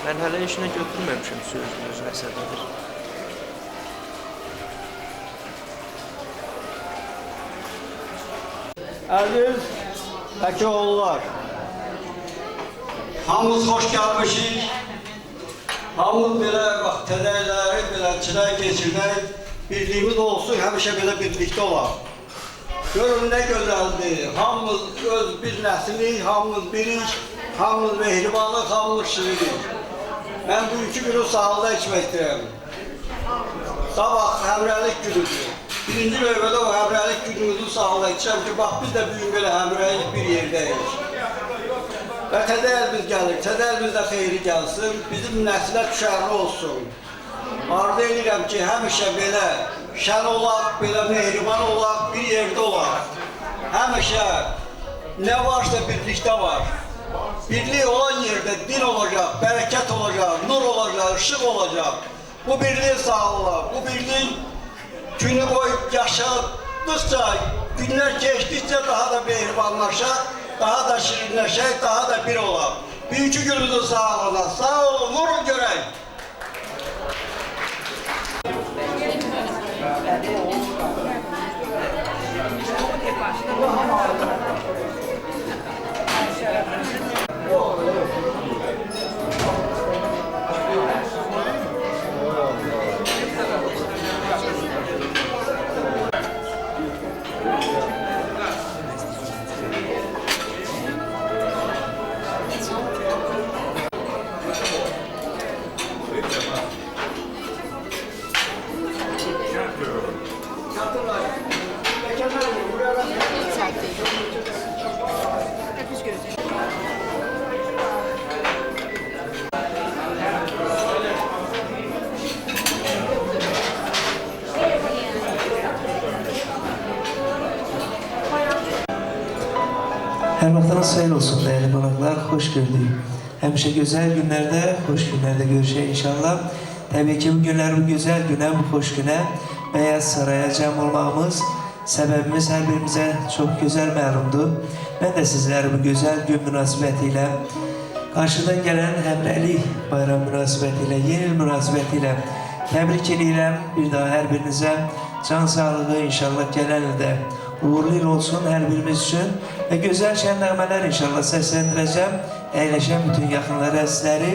Mən hələ işinə götürməmişim sözün öz əsəridir. Əziz Bəkioğullar, hamımız xoş gəlmişik. Hamımız belə tədəyləri, beləçilər keçirmək, birliyimiz olsun, həmişə belə birlikdə olaq. Görün nə gözəldir, hamımız öz bir nəslik, hamımız birik, hamımız mehribanlıq, hamımız şiririk. Mən bu iki günü sağlıqda içməkdirəm. Sabah həmrəlik günüdür. Birinci növbədə o həmrəlik günümüzü sağlıqda içirəm ki, bax biz də bugün belə həmrəlik bir yerdəyik. Və tədəyəlimiz gəlir, tədəyəlimiz də xeyri gəlsin, bizim nəslə düşərli olsun. Arzu edirəm ki, həmişə belə şən olaq, belə mehriban olaq, bir yerdə olaq. Həmişə nə varsa birlikdə var. Birlik olan yerdə din olacaq, bərəkət olacaq, nur olacaq, ışıq olacaq. Bu birliyi sağlayaq, bu birlik günü boyu yaşadıqca, günlər keçdikcə daha da mehribanlaşaq, daha da şirinləşək, daha da bir olaq. Büyükü günümüzün sağlığına, sağ olun, vurun görək. Her vaxtınız xeyir olsun değerli konuklar, hoş gördük. Həmişə gözəl günlərdə, xoş günlərdə görüşək inşallah. Təbii ki, bu günlər bu gözəl günə, bu xoş günə Bəyaz Saraya cəm olmağımız, səbəbimiz hər birimizə çox gözəl məlumdur. Mən də sizləri bu gözəl gün münasibətilə, qarşıdan gələn həmrəlik bayram münasibətilə, yeni il münasibətilə təbrik edirəm. Bir daha hər birinizə can sağlığı inşallah gələn ildə uğurlu il olsun hər birimiz üçün və gözəl şən nəğmələr inşallah səsləndirəcəm. Əyləşən bütün yaxınları, əzizləri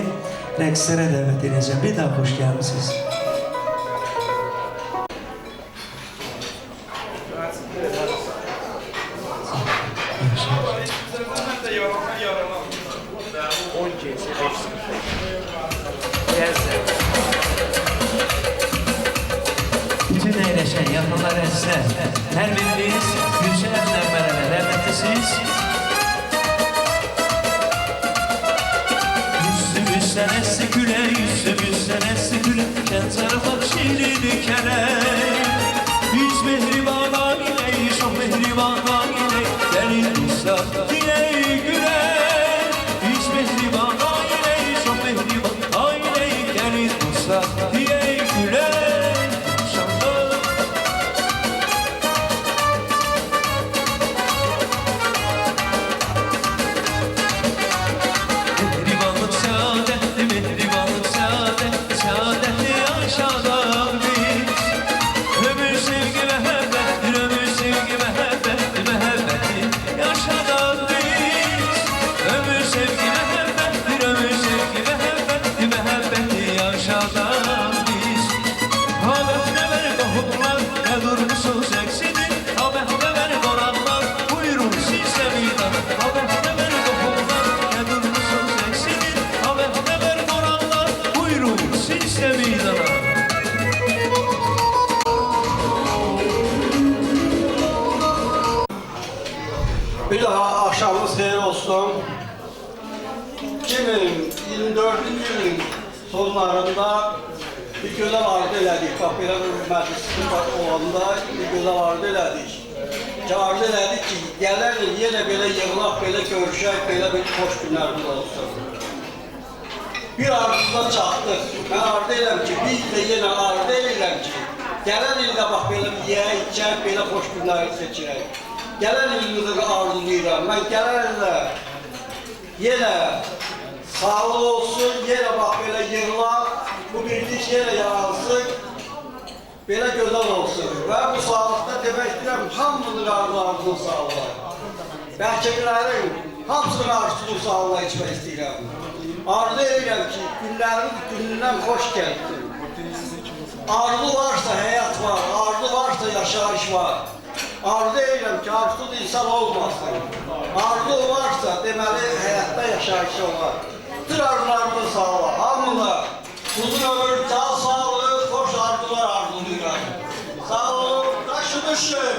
rəqslərə dəvət edəcəm. Bir daha xoş gəlmişsiniz. Bütün əyləşən yaxınları, əzizlər, hər biriniz Gülşən nəğmələrə rəhmətlisiniz. Yüzümüzdən gülə, yüzümüzdən gülə, kəncərə bax şirini kərək. Biz mehribana ilək, çox mehribana ilək, gəlin dostlar dilək gülək. Biz mehribana ilək, çox mehribana ilək, gəlin dostlar dilək gülək. Bir daha akşamınız xeyir olsun. 2024-cü ilin sonlarında bir gözəl arzu elədik. Bax, belə bir məclisin olanda bir gözəl arzu elədik. Ki, arzu elədik ki, gələn il yenə belə yığılaq, belə görüşək, belə bir xoş günlərimiz olsun. Bir arzudan çatdıq. Mən arzu edirəm ki, biz də yenə arzu edirəm ki, gələn ildə bax, belə bir yiyək, içək, belə xoş günləri seçirək. Gələn ilimizi arzulayıram. Mən gələn ildə yenə sağlığı olsun, yine bak böyle yığılar, bu birlik yine yaransın, böyle güzel olsun. Ve bu sağlıkta demek istəyirəm, hamının arzularının sağlığı. Bəlkəkilərin hamısının arzusunun sağlığı içmək istəyirəm. Arzu edirəm ki, günlərimiz günündən xoş gəlsin. Arzu varsa həyat var, arzu varsa yaşayış var. Arzu edirəm ki, arzusuz insan olmasın. Arzu varsa deməli həyatda yaşayışı olar. Bütün arzularımızın sağlığı, hamını uzun ömür, can sağlığı, xoş arzular arzuluyuram. Sağ olun, daşımışım.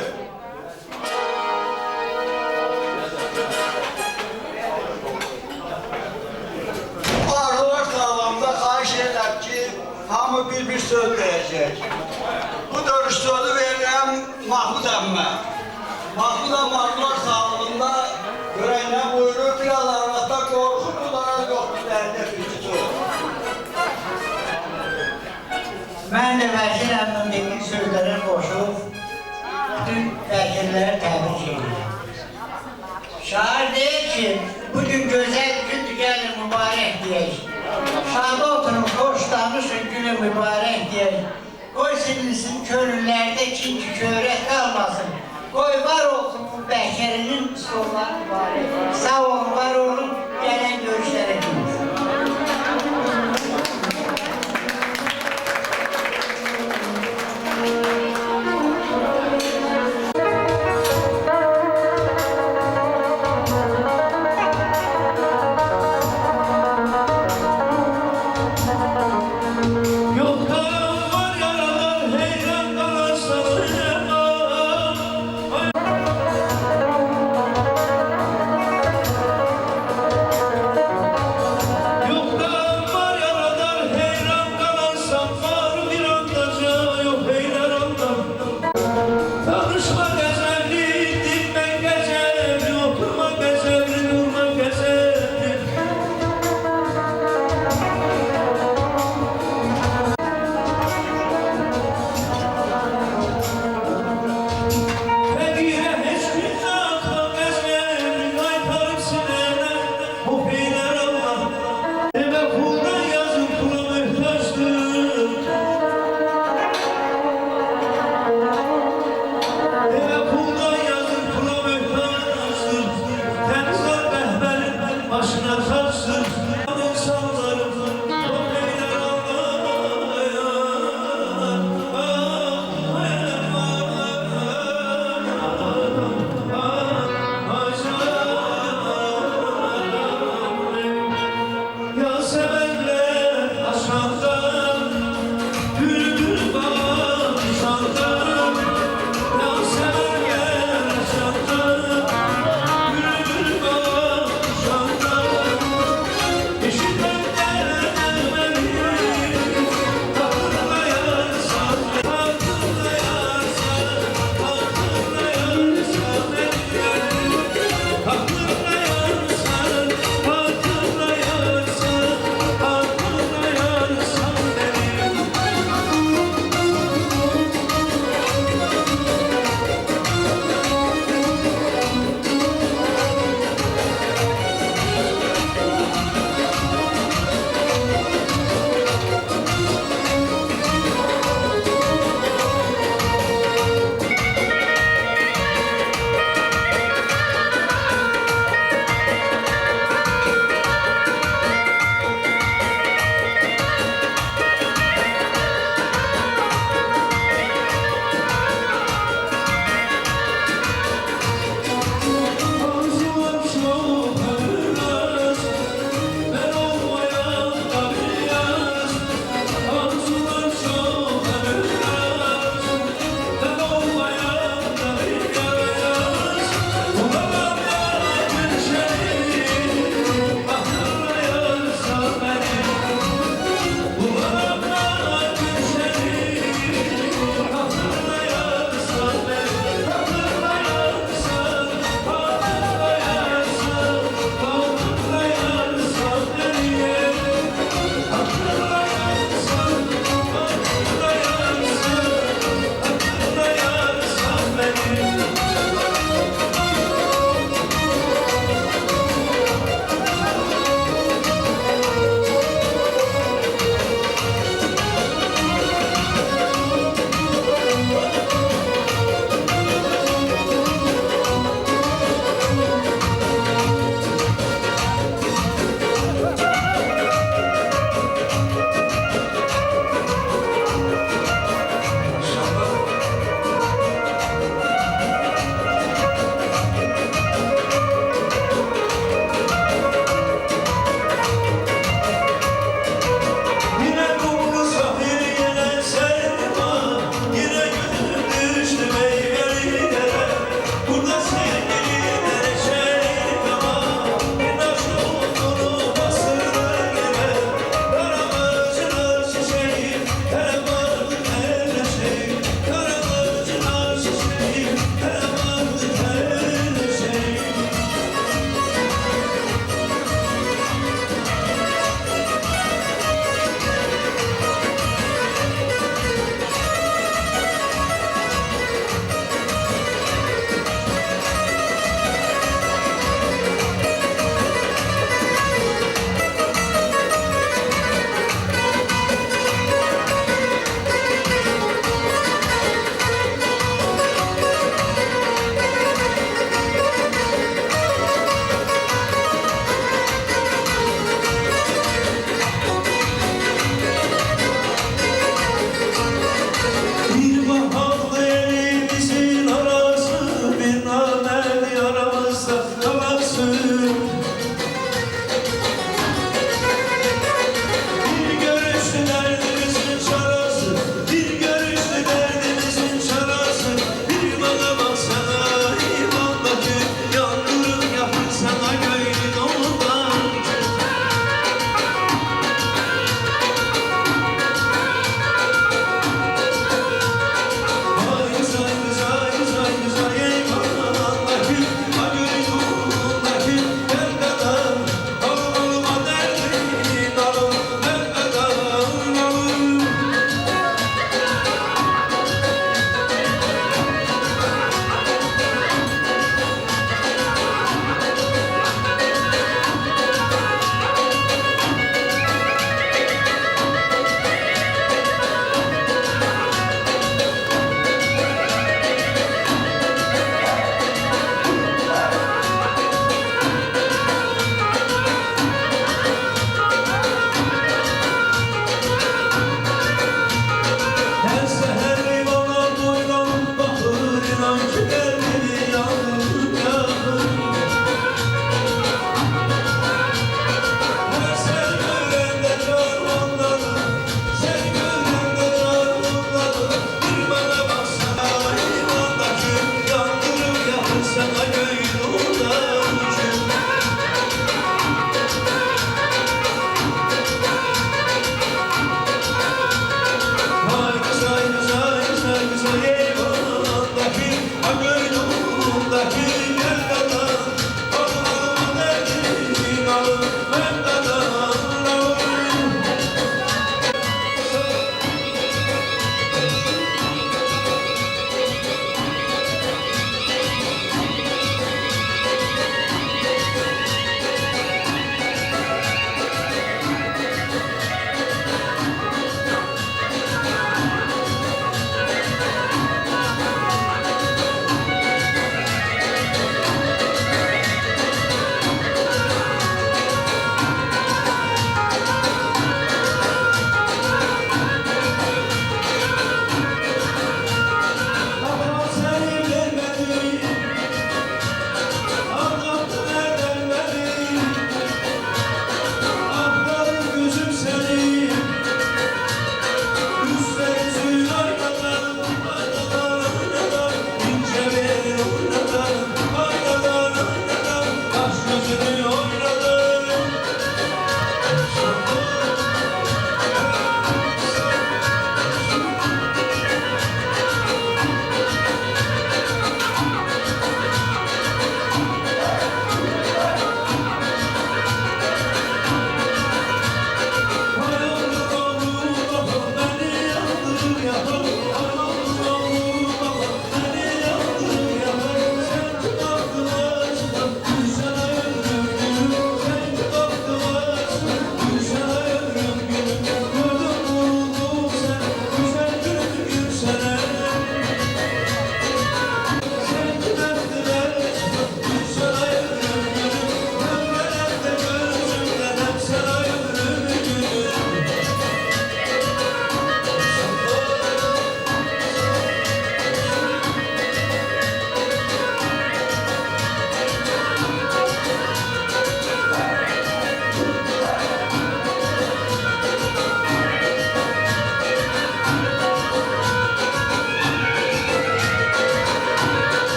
Bu arzular sağlamda xahiş edirəm ki, hamı bir söz verəcək. Bu dönüş sözü verirəm Mahmud əmmə. Mahmud əmmə arzular sağlığında görəyindən buyurur, biraz arvaqdan qorxur, bunlara yoxdur, dərdə bir Mən də vəkil əmmin dediği sözlərə qoşub, bütün vəkilləri təbrik edirəm. Şair deyir ki, bugün gözəl gündür, gəlin mübarək deyək. Şahda oturun, xoş danışın, günü mübarək deyək. Qoy silinsin könüllərdə kinki kövrək qalmasın. Qoy var olsun bu Bəkərinin stolları mübarək. Sağ olun, var olun, gələn görüşlərə gidilir.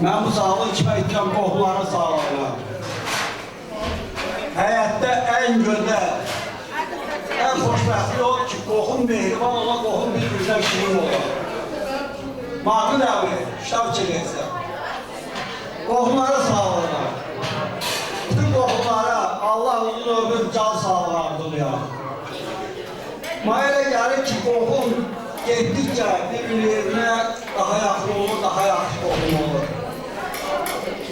Mən bu sağlıq kime itirəm qohumların sağlığına. Həyatda ən gözəl, ən xoşbəxtlik odur ki, qohum mehriban ola, qohum bir-birindən şirin ola. Mahmud əmi, kitab çəkəcək. Qohumların sağlığına. Bütün qohumlara Allah uzun ömür, can sağlığı arzulayar. Mənə elə gəlir ki, qohum getdikcə bir-birinə daha yaxın olur, daha yaxşı qohum olur.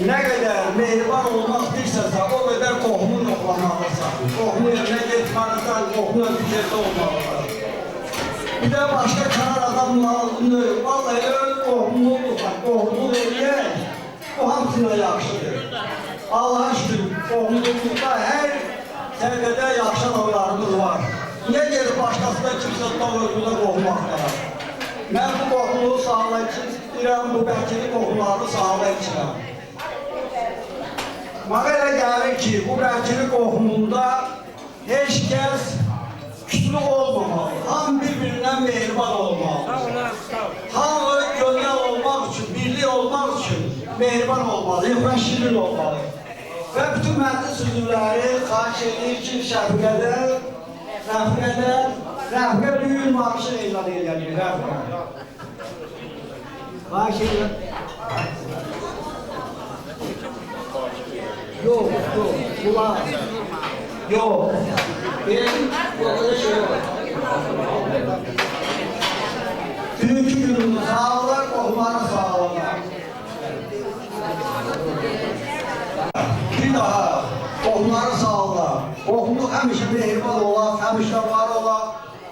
Nə qədər mehriban olmaq istəyirsənsə, o qədər qohumun yoxlamalısan. Qohumun evinə getməlisən, qohumun öz yerdə olmalısan. Bir də başqa karar adam lazımdır. Vallahi öz qohumun olursan, qohumun eləyək, bu hamısına yaxşıdır. Allah'a şükür, qohumluqda hər səviyyədə yaxşı adamlarımız var. Niyə gelip başkasına kimse doğruluğuna qohum axtarar? Mən bu qohumluğu sağlayıb istəyirəm, bu bəlkəli qohumları sağlayıb istəyirəm. Mənə elə gəlir ki, bu bəlkəli qohumunda heç kəs küslük olmamalı. Hamı bir-birindən mehriban olmalı. Hamı gözəl olmaq üçün, birlik olmaq üçün mehriban olmalı, yıxan şirin olmalı. Və bütün məclis üzvləri xahiş edir ki, Rəfiqə düyün marşı elan edir, Rəfiqə. Xahiş edir. Yok, bunlar. Yok. Benim ortada şey yok. Dünkü günümüz sağlar, qohumları sağlar. Bir daha qohumları sağlar. Qohumluq həmişə mehriban olar, həmişə var olar,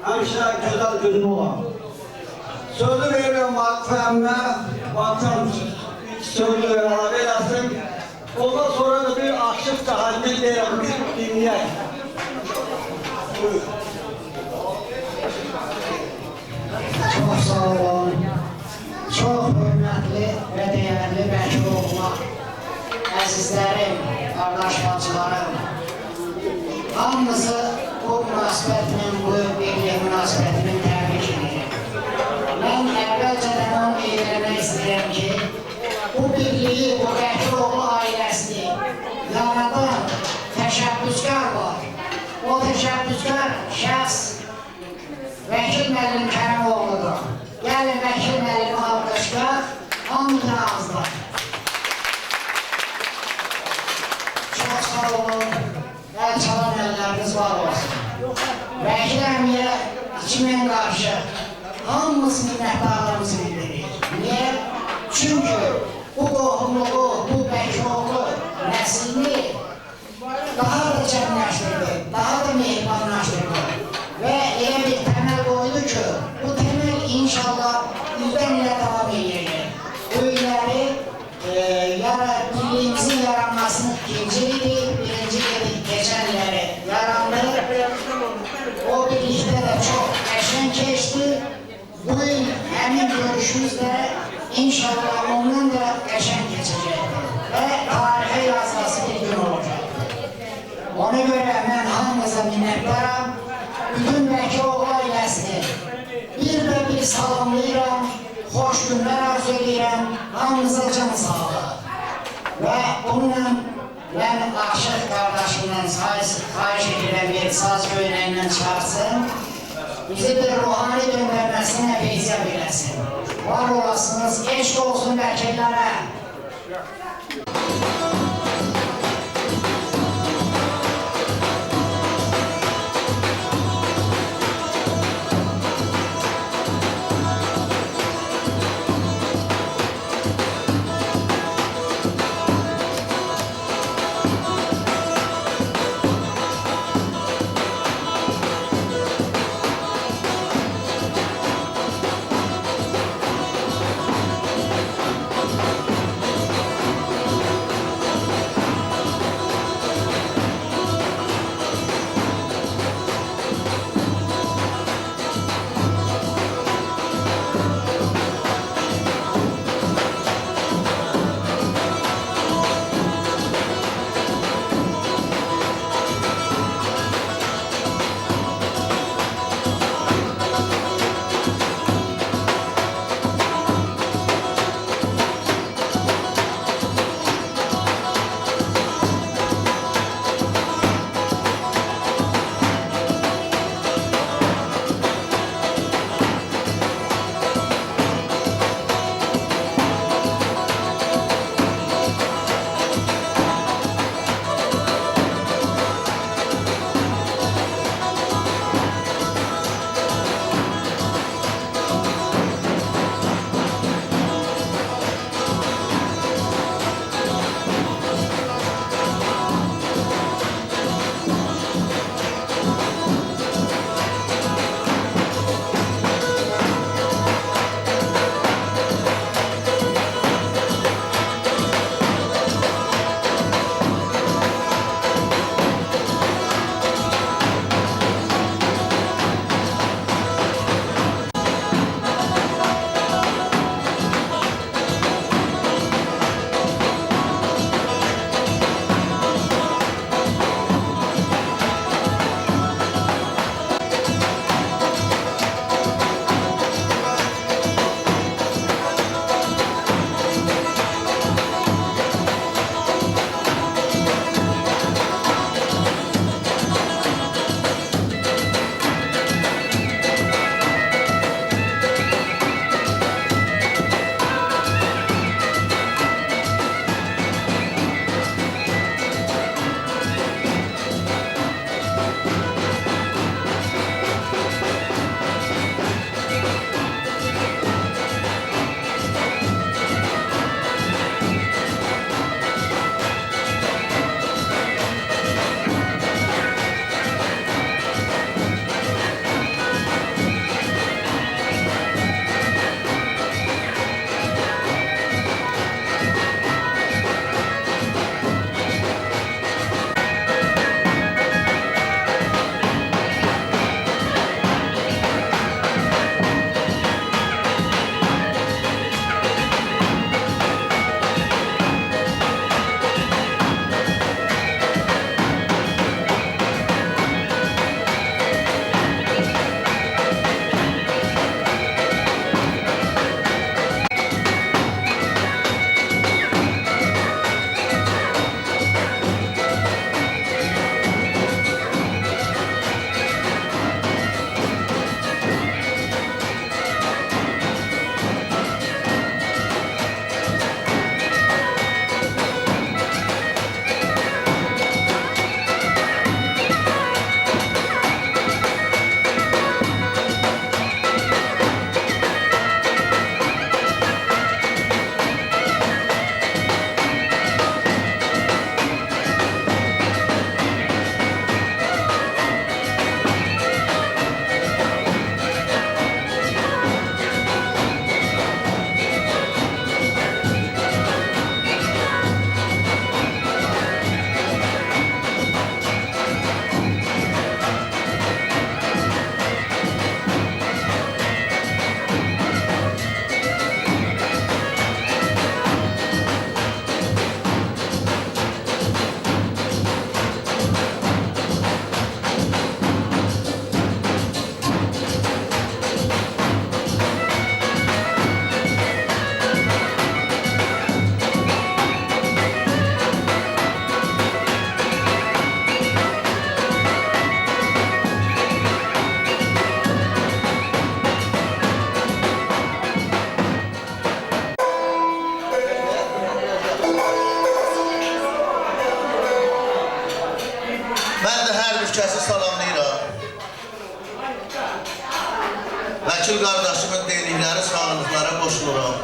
həmişə gözəl gözün olar. Sözü verirəm Vakıf əmmə, Vakıf sözü əlavə eləsin. Ondan sonra da bir aşıq cahilini deyirəm, bir dinləyək. Buyur. Çok sağ olun. Çok hürmetli ve değerli vəkil olmaq. Əzizlərim, qardaş bacılarım. Hamınızı bu münasibətimin, bu birlik münasibətinin təbrik edirəm. Mən əvvəlcədən onu eləmək istəyirəm ki, bu birliyi, bu Vəkiloğlu ailəsini yaradan təşəbbüskar var. O təşəbbüskar şəxs Vəkil müəllim Kərimoğludur. Gəlin Vəkil müəllimi alqışlar, hamıdan ağızlar. Çox sağ olun, əl çalan əlləriniz var olsun. Vəkil əmiyə 2000 qarşı hamımız minnətdarlığımızı bildirir. Niyə? Çünki bu qohumluğu, bu Vəkiloğlu nəslini daha da cəmləşdirdi, daha da mehribanlaşdırdı. Ve elə bir temel koydu ki, bu temel inşallah yüzden ile devam edecek. Bu illəri birliğimizin yaranmasının ikincilidir, birinci dedik geçen illəri yarandı. O birlikte de çok qəşəng geçti. Bu il həmin görüşümüz de inşallah ondan da qəşəng geçecektir. Ve tarihe yazması bir gün olacak. Ona göre ben hamınıza minnettarım. Bütün Vəkiloğlu ailəsini bir salamlayıram, xoş günlər arzu edirəm, hamınıza can sağlığı. Və bununla mən aşıq qardaşımdan xahiş edirəm bir saz göynəklə çıxarsın, bizi bir ruhani döndərməsinə feyziyyə biləsin. Var olasınız, eşq olsun vəkillərə. ölkəsi salamlayıraq. Vəkil qardaşımın dedikləri sağlıqlara qoşuluram.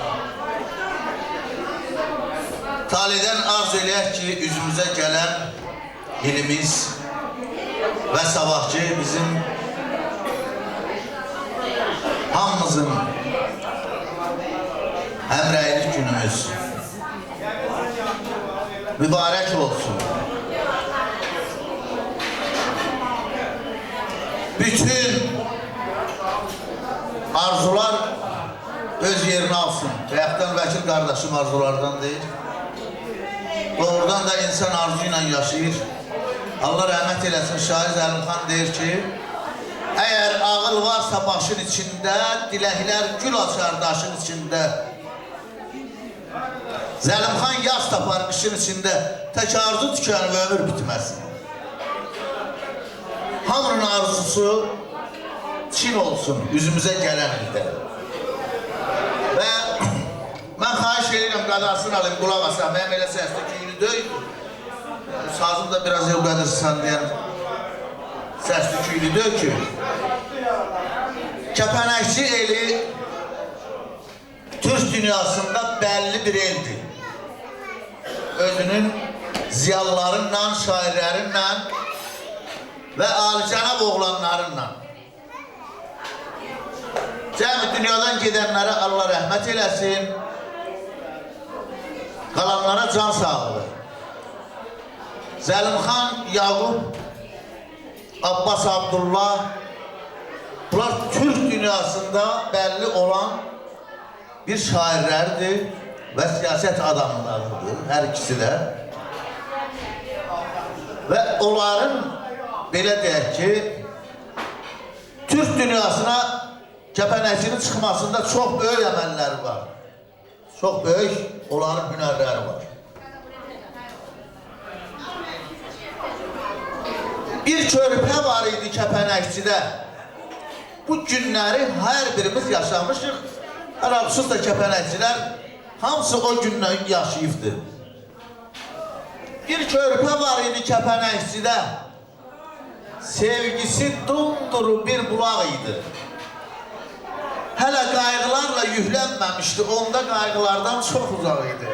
Talihdən arz eləyək ki, üzümüzə gələn ilimiz və sabahki bizim hamımızın həmrəylik günümüz mübarək olsun. Bütün arzular öz yerini alsın. Rəyaqdan vəkil qardaşım arzulardan deyil. Doğrudan da insan arzu ilə yaşayır. Allah rəhmət eləsin, şair Zəlimxan deyir ki, əgər ağıl varsa başın içində, diləklər gül açar daşın içində. Zəlimxan yaz tapar qışın içində, tək arzu tükənib ömür bitməsin. Hamının arzusu Çin olsun, üzümüzə gələn ildə. Və mən xahiş edirəm, qadarsın alayım, qulaq asam, mənim elə səsli küyünü döy. Sazım da biraz yıl qədirsən deyən səsli küyünü döy ki. Kəpənəkçi eli Türk dünyasında bəlli bir eldir. Özünün ziyalılarınla, şairlərinlə və alicənab oğlanlarınla. Cəmi dünyadan gedənlərə Allah rəhmət eləsin, qalanlara can sağlığı. Zəlimxan, Yaqub, Abbas Abdullah, bunlar Türk dünyasında bəlli olan bir şairlərdir və siyasət adamlarıdır, hər ikisi də. Və onların, belə deyək ki, Türk dünyasına kəpənəkçinin çıxmasında çox böyük əməlləri var. Çox böyük onların hünərləri var. Bir körpə var idi kəpənəkçidə. Bu günləri hər birimiz yaşamışıq. Ələlxüsus da kəpənəkçilər hamısı o gündən yaşayıbdır. Bir körpə var idi kəpənəkçidə. Sevgisi dumduru bir bulaq idi. Hələ qayğılarla yüklənməmişdi, onda qayğılardan çox uzaq idi.